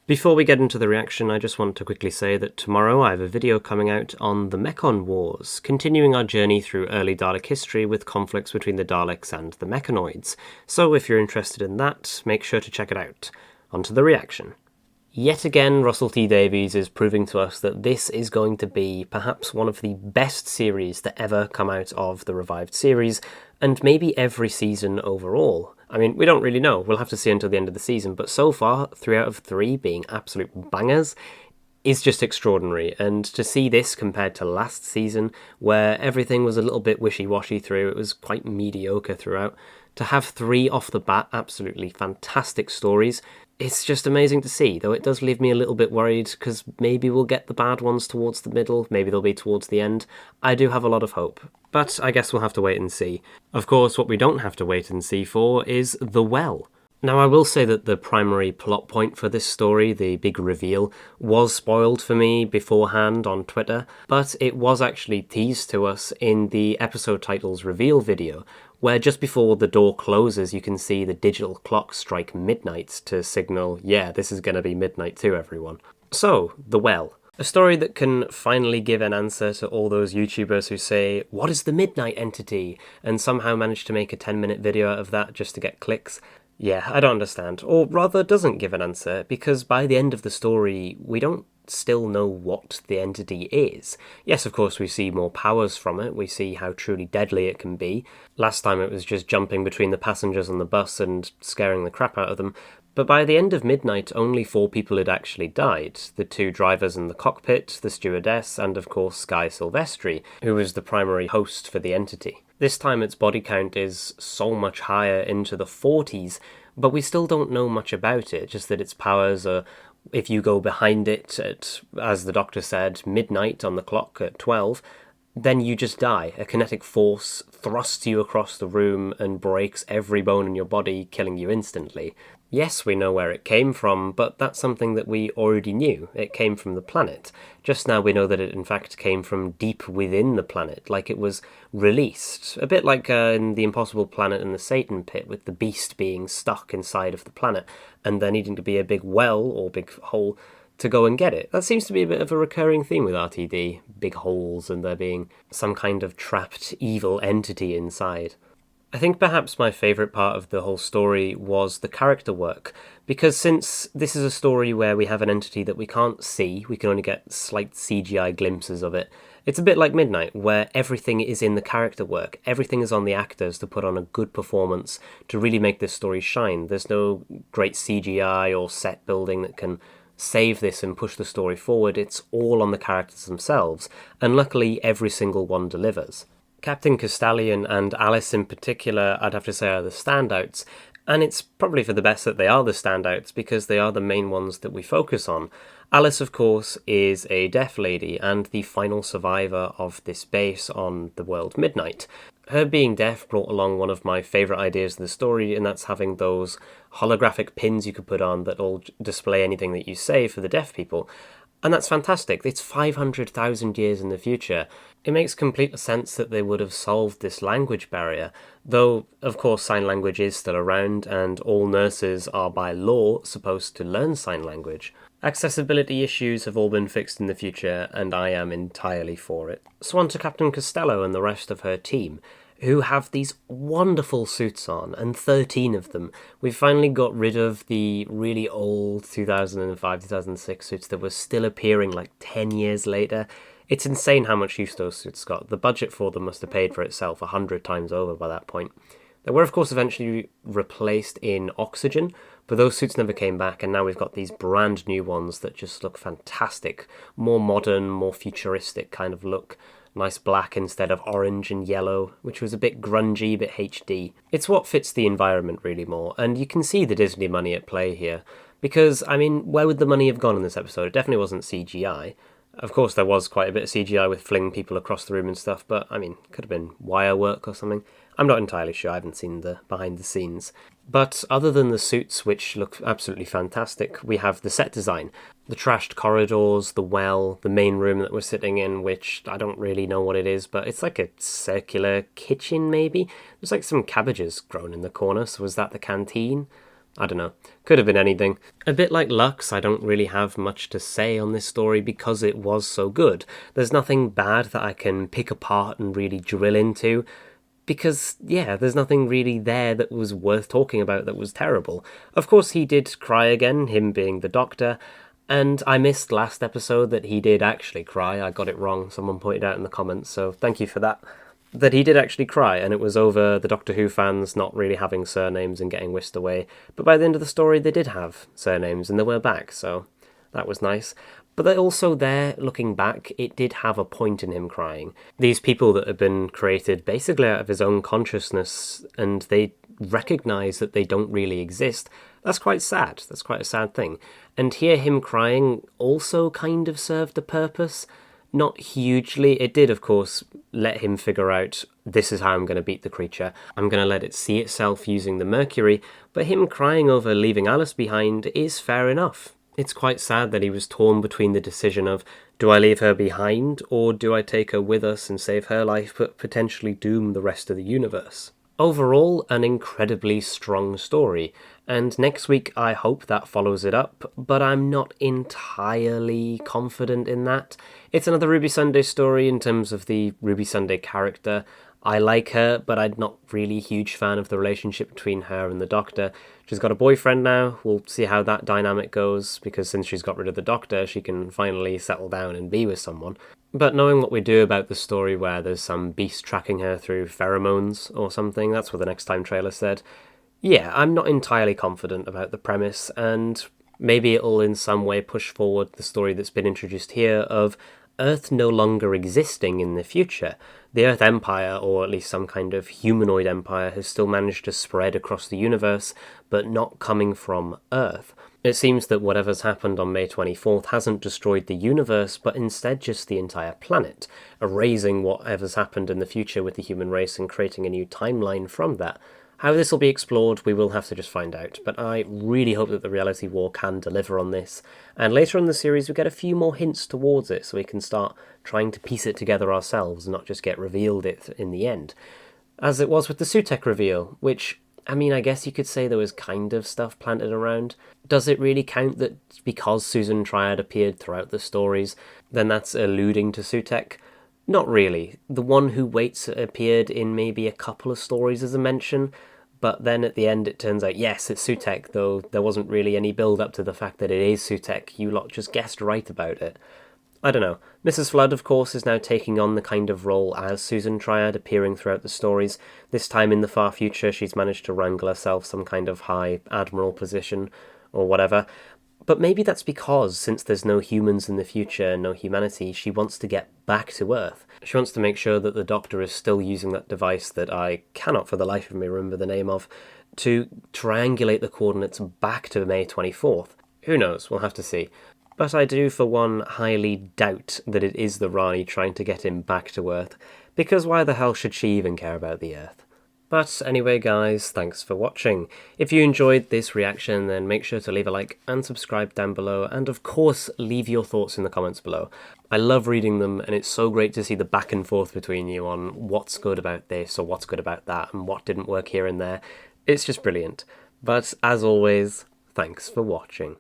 Before we get into the reaction, I just want to quickly say that tomorrow I have a video coming out on the Mechon Wars, continuing our journey through early Dalek history with conflicts between the Daleks and the Mechanoids. So if you're interested in that, make sure to check it out. On to the reaction. Yet again, Russell T Davies is proving to us that this is going to be perhaps one of the best series that ever come out of the revived series, and maybe every season overall. I mean, we don't really know. We'll have to see until the end of the season, but so far, 3 out of 3 being absolute bangers is just extraordinary. And to see this compared to last season, where everything was a little bit wishy-washy through, it was quite mediocre throughout, to have 3 off the bat absolutely fantastic stories, it's just amazing to see, though it does leave me a little bit worried, because maybe we'll get the bad ones towards the middle, maybe they'll be towards the end. I do have a lot of hope, but I guess we'll have to wait and see. Of course, what we don't have to wait and see for is the well. Now, I will say that the primary plot point for this story, the big reveal, was spoiled for me beforehand on Twitter, but it was actually teased to us in the episode titles reveal video, where just before the door closes you can see the digital clock strike midnight to signal, yeah, this is going to be midnight too, everyone. So, The Well. A story that can finally give an answer to all those YouTubers who say, what is the Midnight Entity? And somehow manage to make a 10-minute video out of that just to get clicks. Yeah, I don't understand. Or rather, doesn't give an answer, because by the end of the story, we don't still know what the entity is. Yes, of course, we see more powers from it, we see how truly deadly it can be. Last time it was just jumping between the passengers on the bus and scaring the crap out of them. But by the end of midnight, only 4 people had actually died. The 2 drivers in the cockpit, the stewardess, and of course Sky Silvestri, who was the primary host for the entity. This time its body count is so much higher, into the 40s, but we still don't know much about it, just that its powers are, if you go behind it at, as the doctor said, midnight on the clock at 12, then you just die. A kinetic force thrusts you across the room and breaks every bone in your body, killing you instantly. Yes, we know where it came from, but that's something that we already knew. It came from the planet. Just now we know that it in fact came from deep within the planet, like it was released. A bit like in The Impossible Planet and the Satan Pit, with the beast being stuck inside of the planet, and there needing to be a big well, or big hole, to go and get it. That seems to be a bit of a recurring theme with RTD, big holes and there being some kind of trapped evil entity inside. I think perhaps my favourite part of the whole story was the character work, because since this is a story where we have an entity that we can't see, we can only get slight CGI glimpses of it, it's a bit like Midnight, where everything is in the character work, everything is on the actors to put on a good performance to really make this story shine. There's no great CGI or set building that can save this and push the story forward, it's all on the characters themselves, and luckily every single one delivers. Captain Castellion and Allis in particular, I'd have to say, are the standouts, and it's probably for the best that they are the standouts because they are the main ones that we focus on. Allis, of course, is a deaf lady and the final survivor of this base on the world Midnight. Her being deaf brought along one of my favourite ideas of the story, and that's having those holographic pins you could put on that will display anything that you say for the deaf people. And that's fantastic. It's 500,000 years in the future. It makes complete sense that they would have solved this language barrier, though, of course, sign language is still around, and all nurses are by law supposed to learn sign language. Accessibility issues have all been fixed in the future, and I am entirely for it. So on to Captain Costello and the rest of her team, who have these wonderful suits on, and 13 of them. We've finally got rid of the really old 2005-2006 suits that were still appearing like 10 years later. It's insane how much use those suits got. The budget for them must have paid for itself 100 times over by that point. They were of course eventually replaced in oxygen, but those suits never came back, and now we've got these brand new ones that just look fantastic. More modern, more futuristic kind of look. Nice black instead of orange and yellow, which was a bit grungy, a bit HD. It's what fits the environment really more, and you can see the Disney money at play here. Because, I mean, where would the money have gone in this episode? It definitely wasn't CGI. Of course, there was quite a bit of CGI with flinging people across the room and stuff, but, I mean, could have been wire work or something. I'm not entirely sure, I haven't seen the behind the scenes. But other than the suits, which look absolutely fantastic, we have the set design. The trashed corridors, the well, the main room that we're sitting in, which I don't really know what it is, but it's like a circular kitchen, maybe? There's like some cabbages grown in the corner, so was that the canteen? I don't know. Could have been anything. A bit like Lux, I don't really have much to say on this story because it was so good. There's nothing bad that I can pick apart and really drill into. Because, yeah, there's nothing really there that was worth talking about that was terrible. Of course, he did cry again, him being the Doctor, and I missed last episode that he did actually cry. I got it wrong, someone pointed out in the comments, so thank you for that. That he did actually cry, and it was over the Doctor Who fans not really having surnames and getting whisked away. But by the end of the story, they did have surnames, and they were back, so that was nice. But they're also there, looking back, it did have a point in him crying. These people that have been created basically out of his own consciousness, and they recognise that they don't really exist, that's quite sad. That's quite a sad thing. And here, him crying also kind of served a purpose. Not hugely. It did, of course, let him figure out, this is how I'm going to beat the creature. I'm going to let it see itself using the mercury, but him crying over leaving Allis behind is fair enough. It's quite sad that he was torn between the decision of, do I leave her behind, or do I take her with us and save her life, but potentially doom the rest of the universe? Overall, an incredibly strong story, and next week I hope that follows it up, but I'm not entirely confident in that. It's another Ruby Sunday story in terms of the Ruby Sunday character. I like her, but I'm not really a huge fan of the relationship between her and the Doctor. She's got a boyfriend now, we'll see how that dynamic goes, because since she's got rid of the Doctor, she can finally settle down and be with someone. But knowing what we do about the story where there's some beast tracking her through pheromones or something, that's what the Next Time trailer said, yeah, I'm not entirely confident about the premise, and maybe it'll in some way push forward the story that's been introduced here of Earth no longer existing in the future. The Earth Empire, or at least some kind of humanoid empire, has still managed to spread across the universe, but not coming from Earth. It seems that whatever's happened on May 24th hasn't destroyed the universe, but instead just the entire planet, erasing whatever's happened in the future with the human race and creating a new timeline from that. How this will be explored, we will have to just find out, but I really hope that the Reality War can deliver on this, and later in the series we get a few more hints towards it, so we can start trying to piece it together ourselves and not just get revealed it in the end. As it was with the Sutekh reveal, which, I mean, I guess you could say there was kind of stuff planted around. Does it really count that because Susan Triad appeared throughout the stories, then that's alluding to Sutekh? Not really. The One Who Waits appeared in maybe a couple of stories as a mention, but then at the end it turns out, yes, it's Sutekh, though there wasn't really any build-up to the fact that it is Sutekh. You lot just guessed right about it. I don't know. Mrs. Flood, of course, is now taking on the kind of role as Susan Triad, appearing throughout the stories. This time in the far future, she's managed to wrangle herself some kind of high admiral position, or whatever. But maybe that's because, since there's no humans in the future, no humanity, she wants to get back to Earth. She wants to make sure that the Doctor is still using that device that I cannot for the life of me remember the name of, to triangulate the coordinates back to May 24th. Who knows, we'll have to see. But I do, for one, highly doubt that it is the Rani trying to get him back to Earth, because why the hell should she even care about the Earth? But anyway guys, thanks for watching. If you enjoyed this reaction, then make sure to leave a like and subscribe down below, and of course leave your thoughts in the comments below. I love reading them, and it's so great to see the back and forth between you on what's good about this or what's good about that and what didn't work here and there. It's just brilliant. But as always, thanks for watching.